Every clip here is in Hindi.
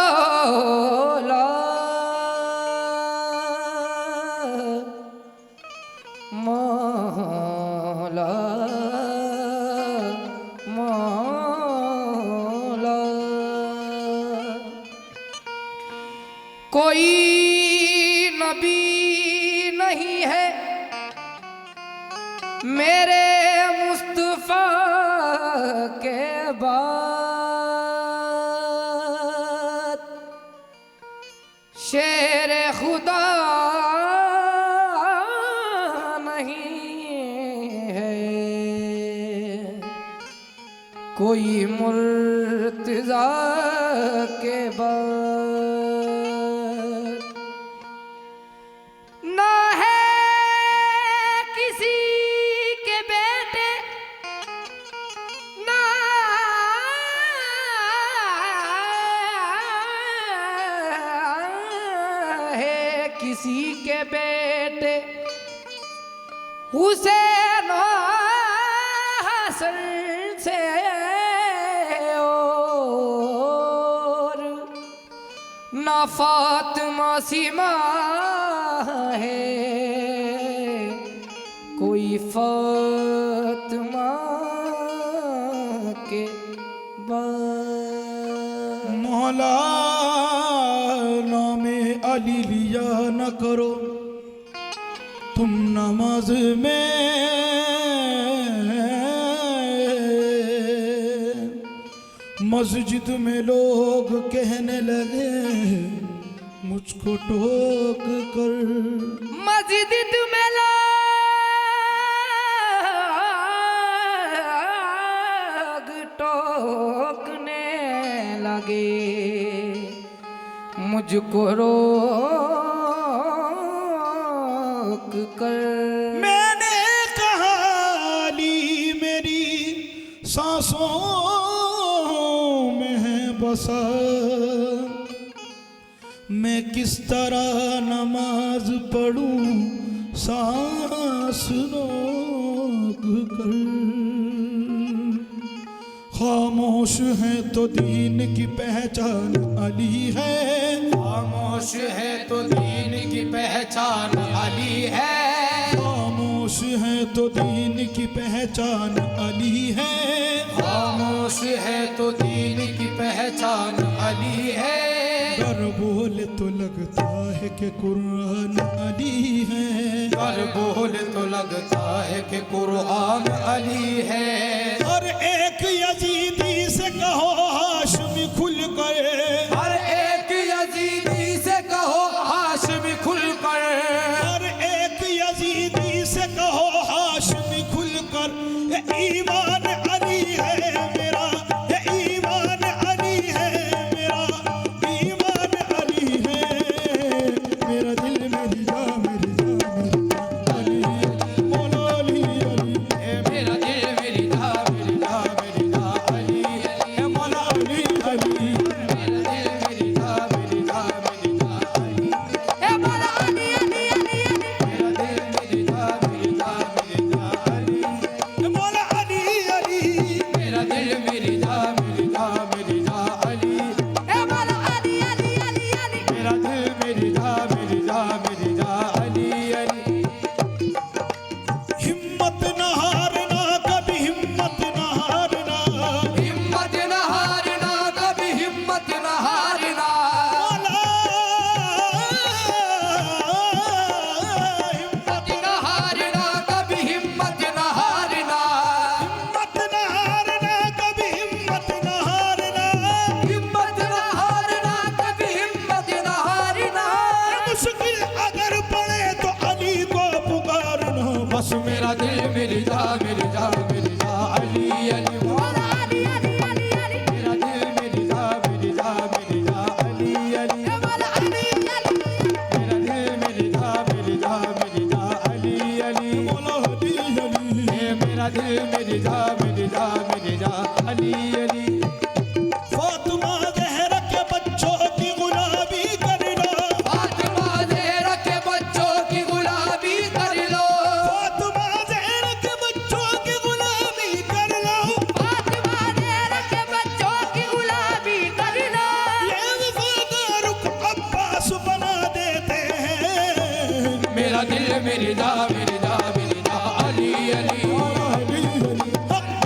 मौला मौला मौला कोई नबी नहीं है मेरे मुस्तफा के बाद शेर खुदा नहीं है कोई मुर्तज़ा के बाद ना है किसी के बेटे ना है किसी के बेटे हुसैन हसन से और ना फातिमा सीमा है कोई फातिमा के बाद मौला नाम अली लिया न करो तुम नमाज में मस्जिद में लोग कहने लगे मुझको टोक कर मस्जिद में लोग टोकने लगे मुझको रोक कर मैंने कहा अली मेरी सांसों में है बसा मैं किस तरह नमाज पढ़ूं सांस रोक कर खामोश है तो दीन की पहचान अली है खामोश है तो दीन की पहचान अली है खामोश है तो दीन की पहचान अली है खामोश है तो दीन की पहचान अली है कर बोले तो लगता है कि कुरान अली है कर बोल तो लगता है कि कुरान अली है हर एक यजीदी से कहो हाशमी खुल कर हर एक यजीदी से कहो हाशमी खुल कर हर एक यजीदी से कहो हाशमी खुल कर ये ईमान अली है मेरा ये ईमान अली है मेरा ईमान अली है मेरा दिल मेरी जान अली मौला अली अली मेरा दिल मेरी जान अली है मौला अली अली मेरा दिल मेरी जान अली है मौला अली अली मेरा दिल मेरी जान अली मिर्जा मिर्जा मिर्जा अली अली बोला अली अली अली अली मेरा दिल मिर्जा मिर्जा मिर्जा अली अली बोला अली अली मेरा दिल मिर्जा मिर्जा मिर्जा अली अली बोलो अली अली मेरा दिल मिर्जा मिर्जा मिर्जा अली अली फातिमा ज़हरा के बच्चों की गुलामी करना फातिमा ज़हरा के बच्चों की गुलामी कर लो फातिमा ज़हरा के बच्चों की गुलामी कर लो फातिमा ज़हरा के बच्चों की गुलामी कर लो ये वफादार को अब्बास बना देते हैं मेरा दिल मिर्जा मिर्जा मिर्जा अली अली अली अली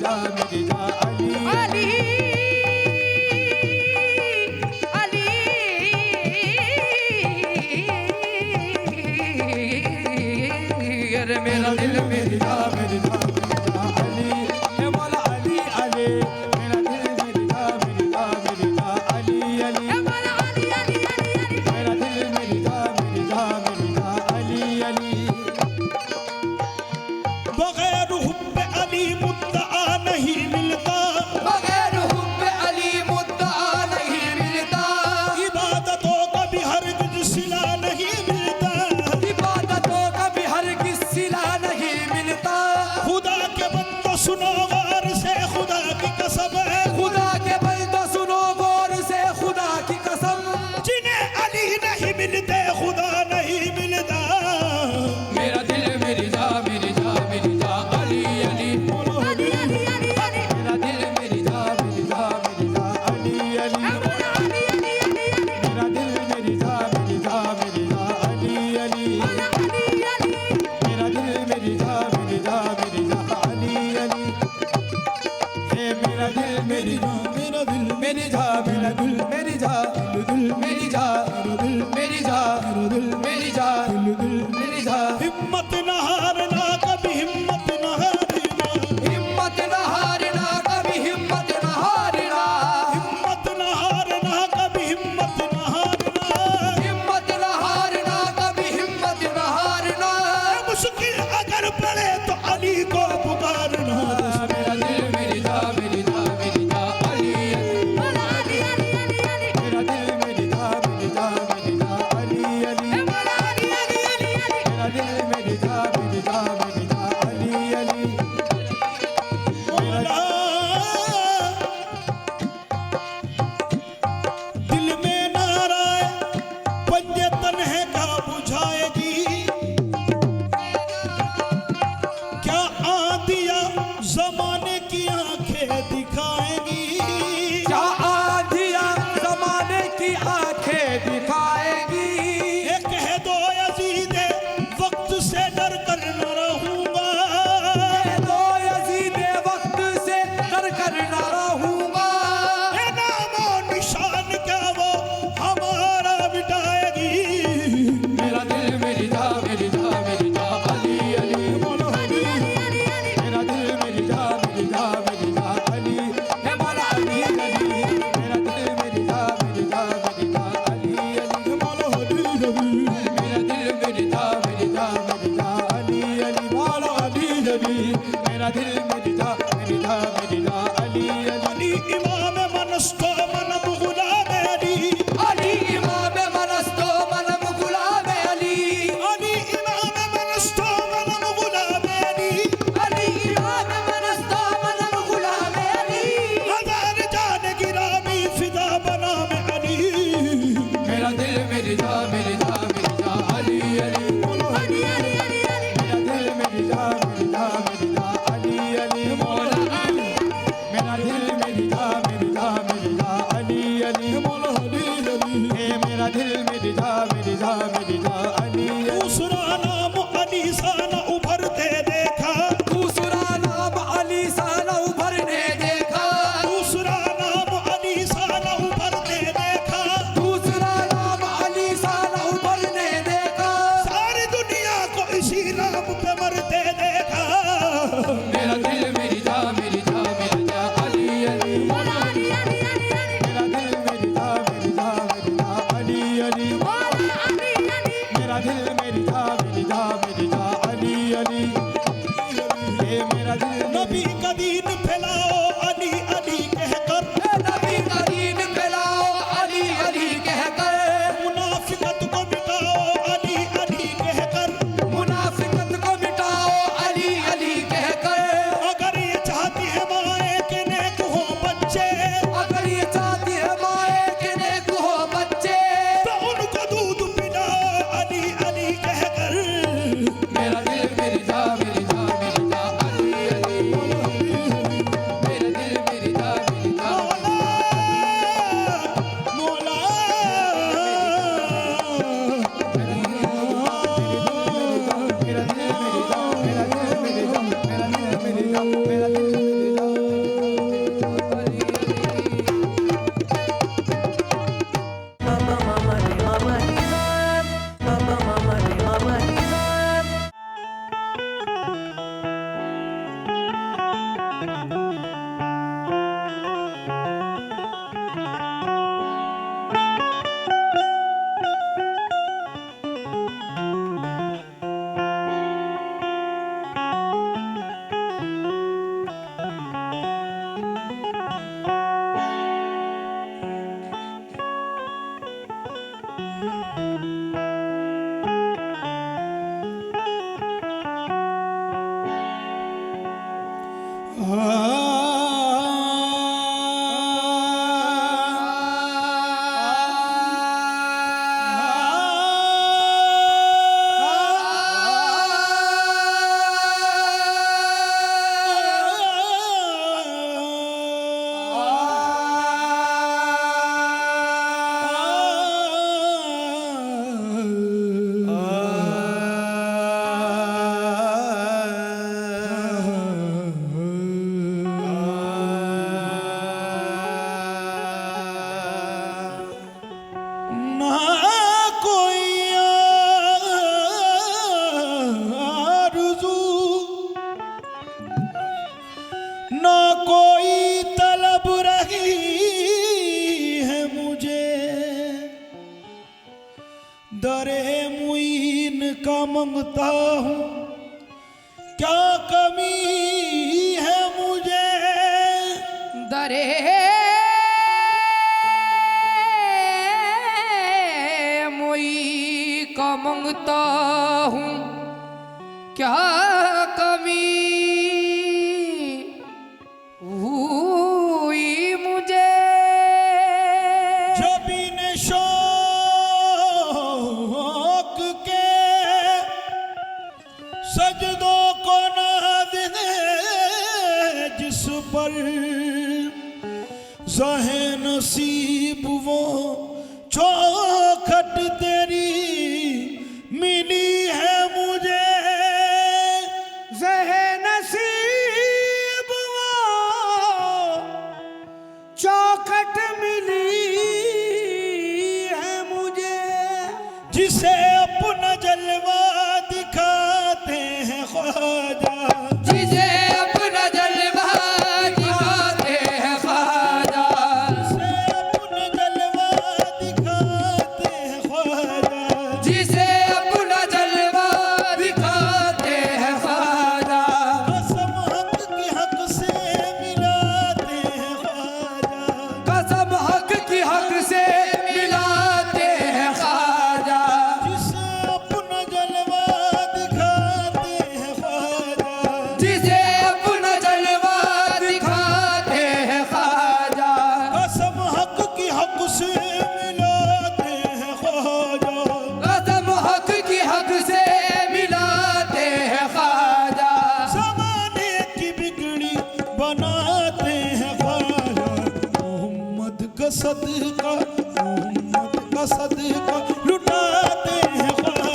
मिर्जा मिर्जा अली अली अली अरे मेरा दिल मिर्जा मिर्जा मिर्जा अली हे मौला अली अली मेरा दिल मिर्जा मिर्जा मिर्जा अली अली मेरा अली अली अली अली मेरा दिल मिर्जा मिर्जा मिर्जा अली अली बगैर हुब्ब अली मुद्दा नहीं मिलता बगैर हुब्ब अली मुद्दा नहीं मिलता इबादतों का भी हरगिज़ सिला नहीं मिलता इबादतों का भी हरगिज़ सिला नहीं मिलता खुदा के बंदो सुनो गौर से खुदा की कसम है खुदा के बंदो सुनो गौर से खुदा की कसम जिन्हें अली नहीं मिलते खुदा नहीं मिलता मेरा दिल मिर्जा मिर्जा मिर्जा अली अली अली अली अली अली मेरा दिल मिर्जा मिर्जा मिर्जा अली अली मेरा अली अली अली अली मेरा दिल मिर्जा मिर्जा मिर्जा अली अली मेरा अली अली मेरा दिल मिर्जा मिर्जा मिर्जा अली अली हे मेरा दिल मिर्जा मिर्जा मेरा दिल मिर्जा मिर्जा मिर्जा मिर्जा मिर्जा हिम्मत न हारना कभी हिम्मत न हारना हिम्मत न हारना कभी हिम्मत न हारना हिम्मत न हारना कभी हिम्मत न हारना हिम्मत न हारना कभी हिम्मत न हारना मुश्किल अगर पड़े तो अली को पुकारना मेरा दिल मिर्जा मिर्जा मिर्जा अली अली मेरा अली अली अली अली मेरा दिल मिर्जा मिर्जा मिर्जा अली अली मेरा अली अली अली अली मेरा दिल मिर्जा मिर्जा मिर्जा अली अली मौला दिल में नाराए पंजे तन्हे का बुझाएगी क्या आंधिया जमाने की आंखें दिखाएगी क्या आंधियां ज़माने की आंखें दिखाएगी ये कह दो यजीदे वक्त से डर कर न रहूंगा तो यजीदे वक्त से डर कर न रहूंगा ये नामो निशान क्या वो हमारा मिटाएगी मेरा दिल मिर्जा मिर्जा मिर्जा अली अली अली अली अली अली मेरा दिल मिर्जा मिर्जा मिर्जा अली हे मौला अली अली मेरा दिल मिर्जा मिर्जा मिर्जा अली अली मौला अली नबी मेरा दिल मिर्जा मिर्जा मिर्जा अली अली मौला अली अली मेरा दिल मिर्जा मिर्जा मिर्जा अली अली अली इमाम मनस्तो मनम गुलाम अली अली इमाम मनस्तो मनम गुलाम अली अली इमाम मनस्तो मनम गुलाम अली अली इमाम मनस्तो मनम गुलाम अली हजार जान गिरामी फिदा बना में अली मेरा दिल मिर्जा मिर्जा मिर्जा अली अली अली अली अली अली मेरा दिल मिर्जा मिर्जा मिर्जा अली अली मौला अली ना कोई आरज़ू ना कोई तलब रही है मुझे, दरे मुईन का मांगता हूँ, क्या कमी है मुझे। दरे मोई का मांगता हूँ, क्या कमी हुई मुझे। जब इन शौक के सजदों को नाज़ है जिस पर, ज़हे नसीब वो चौखट तेरी मिली है मुझे। ज़हे नसीब वो चौखट मिली है मुझे, जिसे अपना जलवा दिखाते हैं ख्वाजा। जिसे अपना जलवा दिखाते हैं ख्वाजा, जिसे अपना जलवा दिखाते हैं ख्वाजा। जिसे अपना जलवा दिखाते हैं ख्वाजा। कसम हक की हक से मिलाते हैं ख्वाजा। कसम हक की हक से मिलाते हैं ख्वाजा। जिसे अपना जलवा दिखाते हैं ख्वाजा। जिसे अपना जलवा दिखाते हैं ख्वाजा। कसम हक की हक से मिलाते हैं ख्वाजा। कसम हक की हक से मिलाते हैं ख्वाजा। ज़माने की बिगड़ी बनाते हैं ख्वाजा। मोहम्मद का सदका, मोहम्मद का सदका लुटाते हैं ख्वाजा।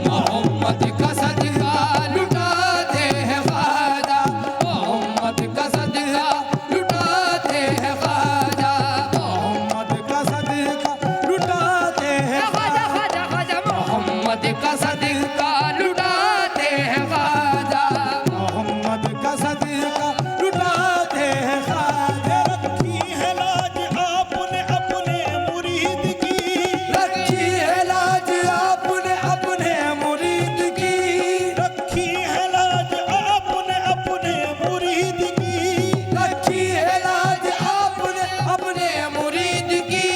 मोहम्मद का सदका लुटाते हैं ख्वाजा। मोहम्मद का सदका लुटाते हैं ख्वाजा। मोहम्मद का सदका लुटाते हैं ख्वाजा ख्वाजा ख्वाजा मोहम्मद का सदका लुटाते हैं ख्वाजा। मोहम्मद का सदका लुटाते हैं ख्वाजा। रखी है लाज आपने अपने मुरीद की, रखी है लाज आपने अपने मुरीद की। रखी है लाज आपने अपने मुरीद की। रखी है लाज आपने अपने मुरीद की।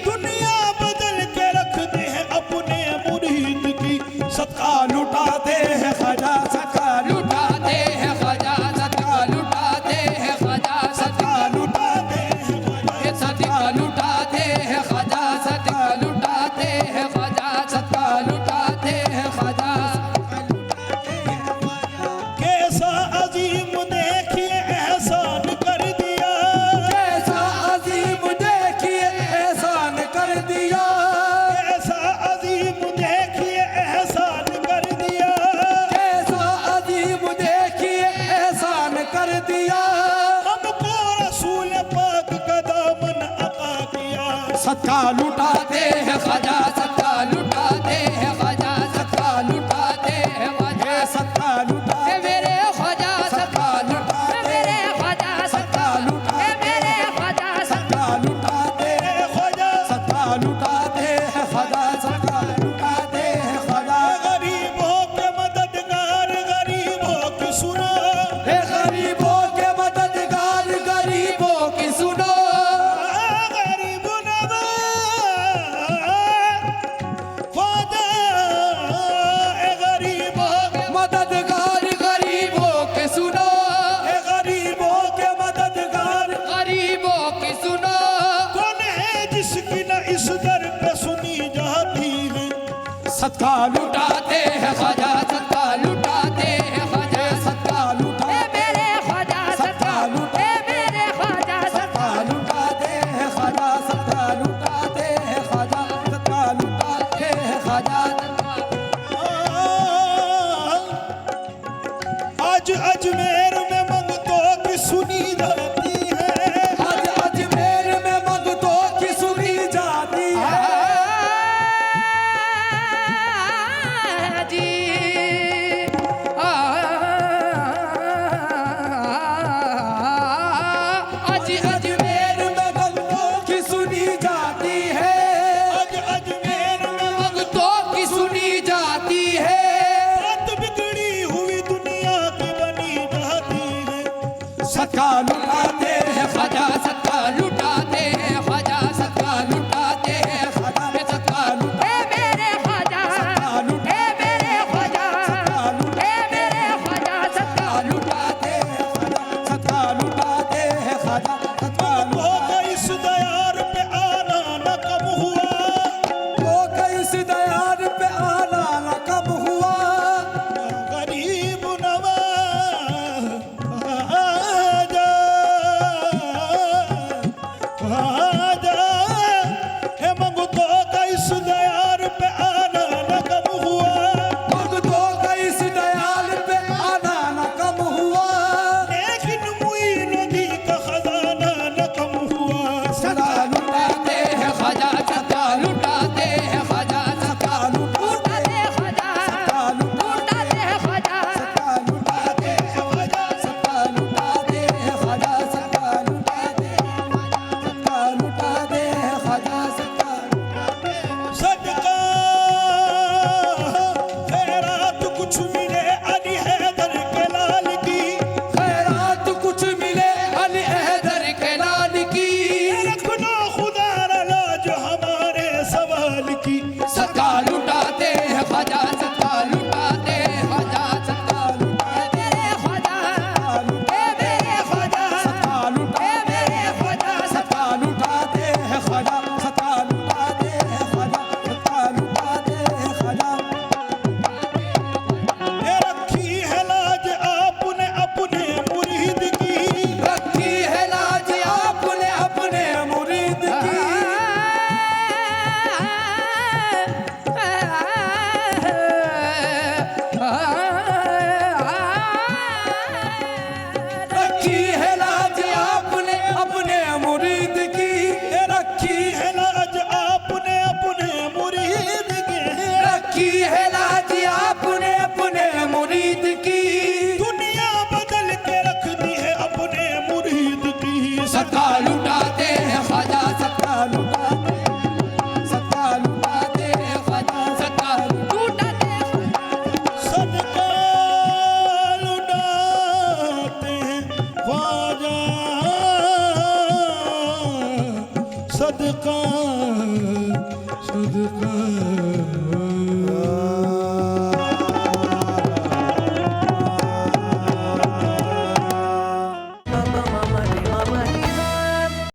दुनिया बदल के रख दे हैं अपने मुरीद की। सदका लुटाते हैं ख्वाजा, सदका लुटाते हैं ख्वाजा सदका लुटाते हैं ख्वाजा सदका लुटाते हैं ख्वाजा। ये सदका लुटाते हैं ख्वाजा सदका लुटाते हैं ख्वाजा सदका लुटाते हैं ख्वाजा। कैसा अजीम देखिए एहसान कर दिया। कैसा अजीम देखिए एहसान कर दिया। कैसा अजीम देखिए एहसान कर दिया। कैसा अजीम देखिए एहसान कर दिया। हमको रसूल पाक का दामन अता किया। सदका लुटाते हैं ख्वाजा सदका लुटाते हैं ख्वाजा सदका लुटाते हैं ख्वाजा। सदका लुटा ए मेरे ख्वाजा सदका लुटाते मेरे ख्वाजा सदका लुटाते मेरे ख्वाजा सदका लुटाते हैं ख्वाजा। सदका लुटाते हैं ख्वाजा सदका लुटाते हैं ख्वाजा। गरीबों के मददगार गरीबों की सुनो। हे गरीबों के मददगार गरीबों की सुनो। गरीब नवाज सदका लुटाते हैं ख्वाजा सदका लुटाते हैं ख्वाजा सदका लुटा ए मेरे ख्वाजा सदका ए मेरे ख्वाजा सदका लुटाते हैं ख्वाजा सदका लुटाते हैं ख्वाजा सदका लुटाते हैं ख्वाजा आज अजमेर में मंगतों की सुनी जाती है। आज अजमेर में मंगतों की सुनी जाती है। जी आज अजमेर में मंगतों की सुनी जाती है। आज अजमेर में मंगतों की सुनी जाती है बात बिगड़ी हुई दुनिया की बनी जाती है। सदका लुटाते हैं ख्वाजा सदका लुटाते हैं ख्वाजा सदका लुटाते हैं ख्वाजा सदका ए मेरे ख्वाजा ए मेरे ख्वाजा ए मेरे ख्वाजा सदका लुटाते हैं ख्वाजा सदका लुटाते हैं ख्वाजा सदका हो गई इस दयार पे आना न कब हुआ। तो इस दयार पे आना न कब हुआ। गरीब नवाज आजा आजा हे मंगतों का इस दयार पे आना न कब हुआ। मंगतों का इस दयाल पे आना न कब हुआ। लेकिन मुई नदी का खजाना न कम हुआ। सदका लुटाते हैं ख्वाजा सदका लुटाते हैं ख्वाजा सदका लुटाते ख्वाजा लुटाते ख्वाजा सदका लुटाते हैं ख्वाजा सदका लुटाते हैं ख्वाजा सदका लुटाते हैं सदका लुटाते हैं ख्वाजा सदका सदका खैरात कुछ मिले अली हैदर के लाल की। खैरात कुछ मिले अली हैदर के लाल की रखना खुदा रला जो हमारे सवाल की। सदका लुटाते हैं ख्वाजा सदका लुटाते हैं ख्वाजा सदका मेरे ख्वाजा ए मेरे ख्वाजा सदका लुटाते हैं ख्वाजा सदका लुटाते हैं ख्वाजा सदका लुटाते हैं ख्वाजा सदका लुटाते हैं ख्वाजा ये रखी है लाज आपने अपने मुरीद की। रखी है लाज आपने अपने मुरीद की। रखी है लाज आपने अपने मुरीद की। रखी है लाज आपने अपने मुरीद की। रखी है लाज आपने अपने मुरीद की। दुनिया बदल के रख दी है अपने मुरीद की। सदका लुटाते हैं ख्वाजा सदका लुटाते सदका लुटाते हैं ख्वाजा सदका लुटाते सदका लुटाते हैं ख्वाजा सदका